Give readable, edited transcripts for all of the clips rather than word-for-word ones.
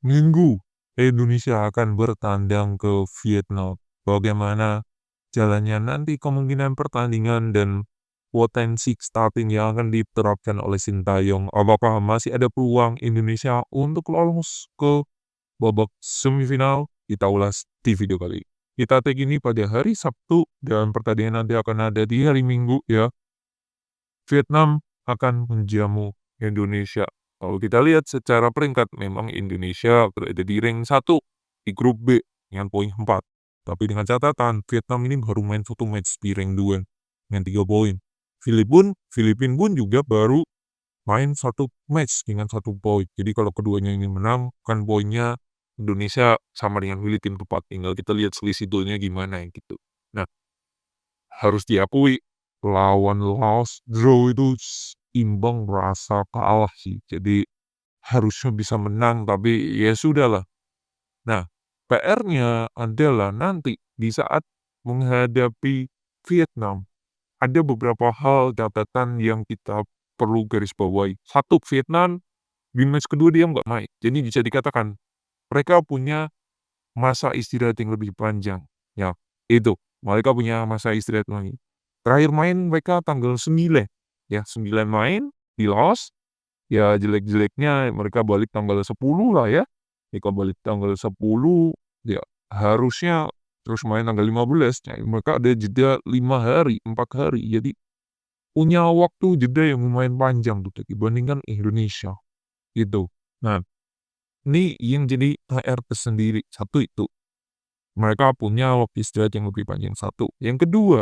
Minggu, Indonesia akan bertandang ke Vietnam. Bagaimana jalannya nanti kemungkinan pertandingan dan potensi starting yang akan diterapkan oleh Sintayong. Apakah masih ada peluang Indonesia untuk lolos ke babak semifinal? Kita ulas di video kali ini. Kita tag ini pada hari Sabtu dan pertandingan nanti akan ada di hari Minggu ya. Vietnam akan menjamu Indonesia. Kalau kita lihat secara peringkat, memang Indonesia berada di rank 1 di grup B dengan poin 4. Tapi dengan catatan, Vietnam ini baru main 1 match di rank 2 dengan 3 poin. Filipina pun juga baru main 1 match dengan 1 poin. Jadi kalau keduanya ini menang, kan poinnya Indonesia sama dengan Filipina 4. Tinggal kita lihat selisih golnya gimana gitu. Nah, harus diakui lawan Laos draw itu imbang merasa kalah sih. Jadi harusnya bisa menang tapi ya sudahlah. Nah, PR-nya adalah nanti di saat menghadapi Vietnam, ada beberapa hal catatan yang kita perlu garis bawahi. Satu, Vietnam di match kedua dia nggak main. Jadi bisa dikatakan mereka punya masa istirahat yang lebih panjang. Ya, itu. Mereka punya masa istirahat lagi. Terakhir main mereka tanggal 9. Ya, 9 main di Laos. Ya, jelek-jeleknya mereka balik tanggal 10 lah ya. Mereka balik tanggal 10, ya harusnya terus main tanggal 15. Ya, mereka ada jeda 5 hari, 4 hari. Jadi punya waktu jeda yang lumayan panjang tuh dibandingkan Indonesia. Gitu. Nah, ini yang jadi PR tersendiri. Satu itu. Mereka punya waktu istirahat yang lebih panjang, satu. Yang kedua,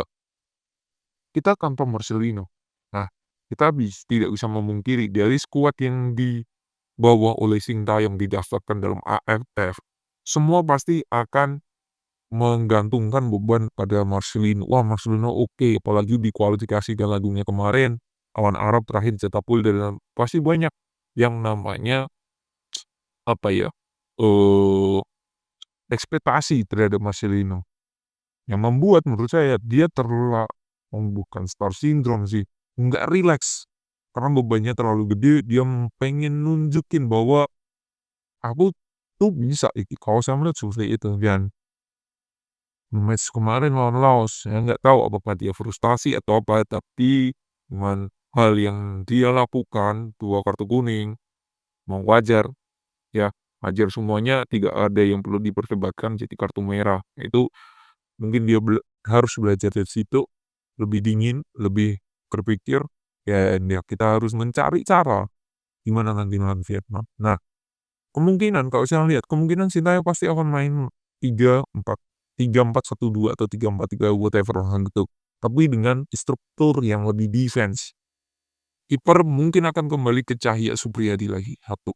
kita tanpa Marcelino. Nah, kita tidak bisa memungkiri dari skuad yang dibawa oleh Sintayong didaftarkan dalam AFF, semua pasti akan menggantungkan beban pada Marcelino. Wah, Marcelino oke, apalagi di kualifikasi Piala Dunia kemarin, lawan Arab terakhir cetak gol dan pasti banyak yang namanya apa ya, eh ekspektasi terhadap Marcelino. Yang membuat menurut saya dia bukan star syndrome sih, nggak rileks. Karena bebannya terlalu gede, dia pengen nunjukin bahwa aku tuh bisa kalau saya melihat seperti itu. Dan match kemarin lawan Laos, saya nggak tahu apakah dia frustasi atau apa, tapi dengan hal yang dia lakukan, 2 kartu kuning, mau wajar ya, wajar semuanya, tidak ada yang perlu diperdebatkan jadi kartu merah. Itu mungkin dia harus belajar dari situ, lebih dingin, lebih berpikir, ya kita harus mencari cara gimana nanti melawan Vietnam. Nah, kemungkinan kalau saya lihat, kemungkinan Sintayong pasti akan main 3-4, 3-4-1-2 atau 3-4-3 whatever lah gitu. Tapi dengan struktur yang lebih defense. Kiper mungkin akan kembali ke Cahya Supriyadi lagi, satu.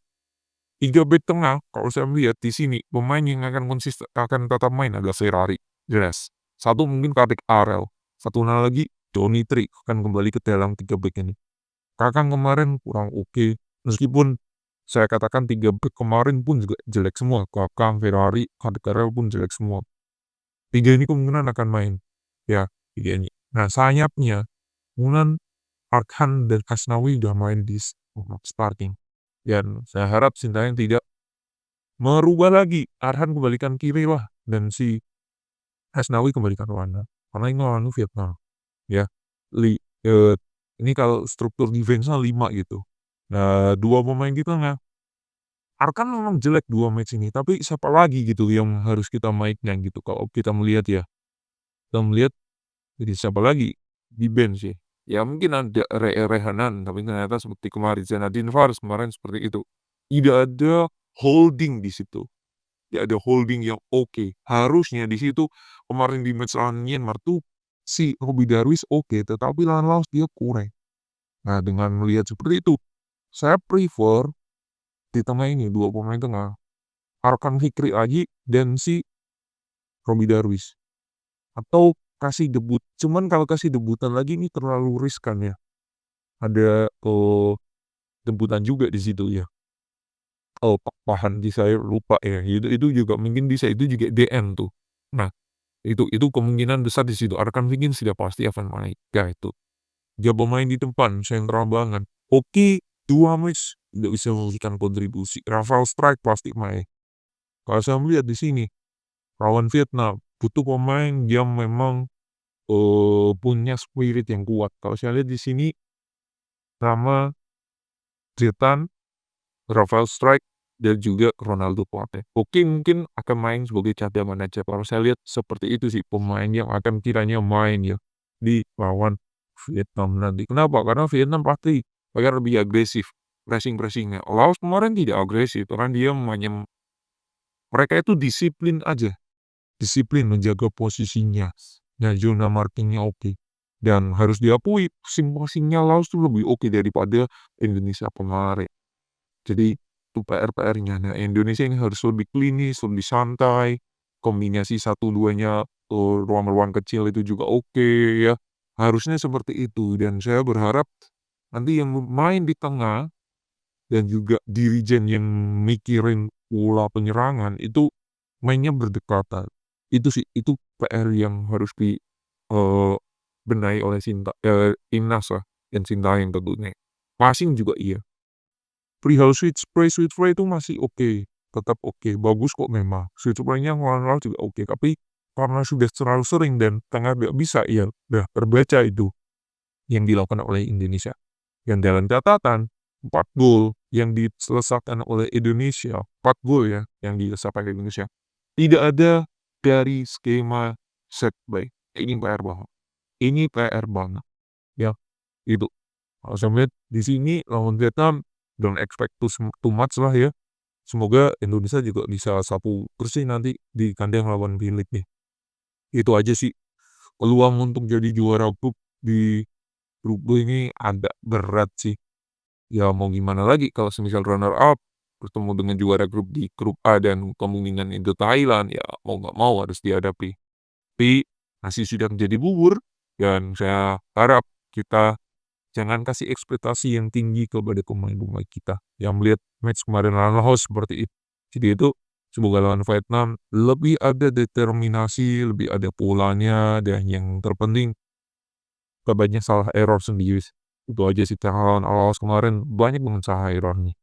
3 back tengah, kalau saya melihat di sini, pemain yang akan konsisten akan tetap main adalah Ferrari, jelas. Satu mungkin Kartik Arel, satunya lagi Donny Tri akan kembali ke dalam 3 back ini. Kakang kemarin kurang oke, meskipun saya katakan 3 back kemarin pun juga jelek semua. Kakang, Ferrari, Kartik Arel pun jelek semua. 3 ini kemungkinan akan main. Ya, 3 ini. Nah, sayapnya, kemungkinan Arkan dan Asnawi udah main di starting. Dan saya harap Sintayong tidak merubah lagi, Arhan kembalikan kiri lah, dan si Asnawi kembalikan kanan. Karena ini lawan Vietnam, ya. Li, eh, ini kalau struktur defense-nya 5 gitu. Nah, 2 pemain di tengah. Arkan memang jelek 2 match ini, tapi siapa lagi gitu yang harus kita mainkan gitu. Kalau kita melihat ya, kita melihat jadi siapa lagi di bench sih. Ya mungkin ada Rehanan, tapi ternyata seperti kemarin Zanadin Faris kemarin seperti itu. Tidak ada holding di situ. Tidak ada holding yang oke. Harusnya di situ kemarin di match lawan Myanmar tuh si Robbie Darwis oke, tetapi lawan Laos dia kurang. Nah, dengan melihat seperti itu, saya prefer di tengah ini 2 pemain tengah, Arkan Fikri lagi dan si Robbie Darwis. Atau kasih debut. Cuman kalau kasih debutan lagi ini terlalu riskan ya. Ada debutan juga di situ ya. Oh, Pak Pahandi saya lupa ya. Itu juga mungkin bisa, itu juga DN tuh. Nah, itu kemungkinan besar di situ. Arkan Fikin sudah pasti akan main. Ya itu. Dia pemain di depan, sentral banget. Oke, 2 match tidak bisa memberikan kontribusi. Rafael Strike pasti main. Kalau saya melihat di sini, lawan Vietnam, butuh pemain yang memang, punya spirit yang kuat. Kalau saya lihat di sini, nama Zlatan, Rafael Struijk, dan juga Ronaldo Kuate. Oke, mungkin akan main sebagai cadangan aja. Kalau saya lihat seperti itu sih pemain yang akan kiranya main ya di lawan Vietnam nanti. Kenapa? Karena Vietnam pasti akan lebih agresif pressing-pressingnya. Laos kemarin tidak agresif karena dia hanya mereka itu disiplin aja, disiplin menjaga posisinya. Nah, zona markingnya oke. Dan harus diakui passing-passingnya Laos tuh lebih oke daripada Indonesia kemarin. Jadi itu PR-nya. Nah, Indonesia ini harus lebih klinis, lebih santai, kombinasi 1-2-nya, ruang-ruang kecil itu juga oke ya. Harusnya seperti itu dan saya berharap nanti yang main di tengah dan juga dirijen yang mikirin pola penyerangan itu mainnya berdekatan. Itu sih, itu PR yang harus benahi oleh Timnas lah dan Sintayong tentunya. Passing juga iya. Perihal switch play itu masih oke, tetap oke, bagus kok memang. Switch play-nya ngelawan juga oke, tapi karena sudah terlalu sering dan tengah nggak bisa, ya udah terbaca itu yang dilakukan oleh Indonesia. Yang dalam catatan, 4 gol yang diselesaikan oleh Indonesia, 4 gol ya yang diselesaikan oleh Indonesia, tidak ada dari skema set play. Ini PR banget. Ini PR banget. Ya, itu. Kalau saya melihat di sini lawan Vietnam, don't expect too much lah ya. Semoga Indonesia juga bisa sapu bersih nanti di kandang lawan Filipina. Itu aja sih. Peluang untuk jadi juara grup di grup B ini agak berat sih. Ya mau gimana lagi kalau semisal runner up bertemu dengan juara grup di grup A dan kemungkinan itu Thailand, ya mau nggak mau harus dihadapi. Tapi nasi sudah menjadi bubur dan saya harap kita jangan kasih ekspektasi yang tinggi kepada pemain-pemain kita yang melihat match kemarin lawan Laos seperti itu. Jadi itu semoga lawan Vietnam lebih ada determinasi, lebih ada polanya, dan yang terpenting gak banyak salah error sendiri. Itu aja sih, lawan Laos kemarin banyak banget salah errornya.